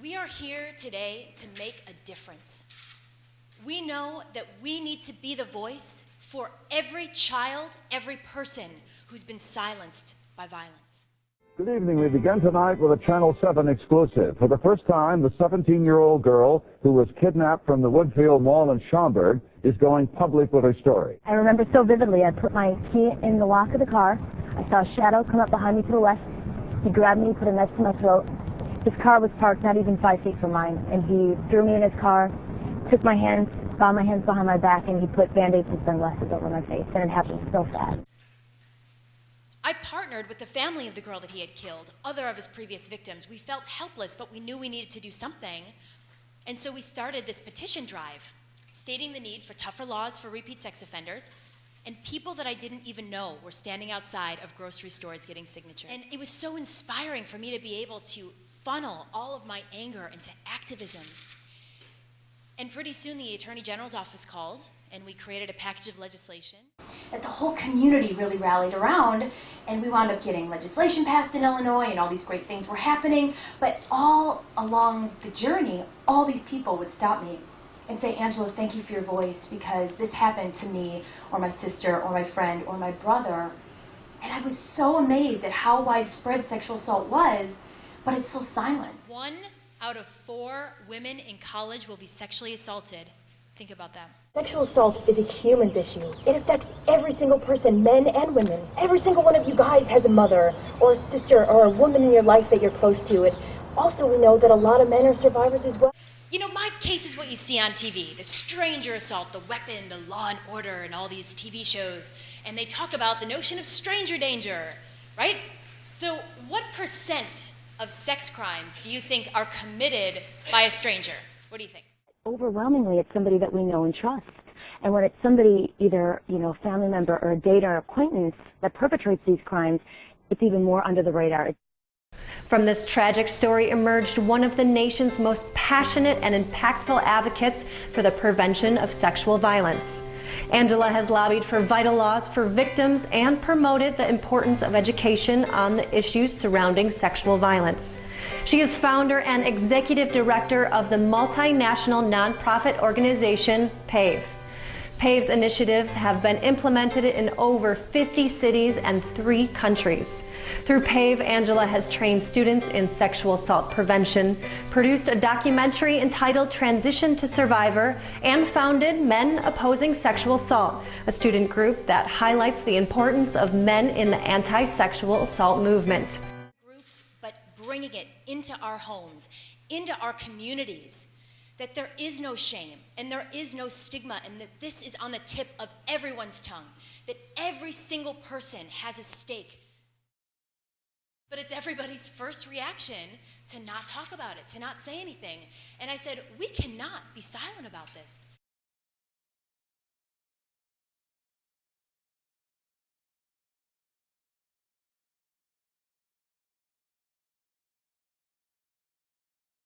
We are here today to make a difference. We know that we need to be the voice for every child, every person who's been silenced by violence. Good evening. We begin tonight with a Channel 7 exclusive. For the first time, the 17-year-old girl who was kidnapped from the Woodfield Mall in Schaumburg is going public with her story. I remember so vividly. I put my key in the lock of the car. I saw a shadow come up behind me to the left. He grabbed me, put a knife to my throat. His car was parked not even 5 feet from mine, and he threw me in his car, took my hands, bound my hands behind my back, and he put Band-Aids and sunglasses over my face, and it happened so fast. I partnered with the family of the girl that he had killed, other of his previous victims. We felt helpless, but we knew we needed to do something. And so we started this petition drive, stating the need for tougher laws for repeat sex offenders, and people that I didn't even know were standing outside of grocery stores getting signatures. And it was so inspiring for me to be able to funnel all of my anger into activism. And pretty soon the Attorney General's office called, and we created a package of legislation that the whole community really rallied around, and we wound up getting legislation passed in Illinois, and all these great things were happening. But all along the journey, all these people would stop me and say, "Angela, thank you for your voice, because this happened to me or my sister or my friend or my brother." And I was so amazed at how widespread sexual assault was, but it's so silent. 1 out of 4 women in college will be sexually assaulted. Think about that. Sexual assault is a human issue. It affects every single person, men and women. Every single one of you guys has a mother or a sister or a woman in your life that you're close to. And also we know that a lot of men are survivors as well. You know, my case is what you see on TV, the stranger assault, the weapon, the Law and Order, and all these TV shows. And they talk about the notion of stranger danger, right? So what % of sex crimes do you think are committed by a stranger? What do you think? Overwhelmingly, it's somebody that we know and trust. And when it's somebody, either, a family member or a date or acquaintance that perpetrates these crimes, it's even more under the radar. From this tragic story emerged one of the nation's most passionate and impactful advocates for the prevention of sexual violence. Angela has lobbied for vital laws for victims and promoted the importance of education on the issues surrounding sexual violence. She is founder and executive director of the multinational nonprofit organization PAVE. PAVE's initiatives have been implemented in over 50 cities and 3 countries. Through PAVE, Angela has trained students in sexual assault prevention, produced a documentary entitled Transition to Survivor, and founded Men Opposing Sexual Assault, a student group that highlights the importance of men in the anti-sexual assault movement. But bringing it into our homes, into our communities, that there is no shame and there is no stigma, and that this is on the tip of everyone's tongue, that every single person has a stake. But it's everybody's first reaction to not talk about it, to not say anything. And I said, we cannot be silent about this.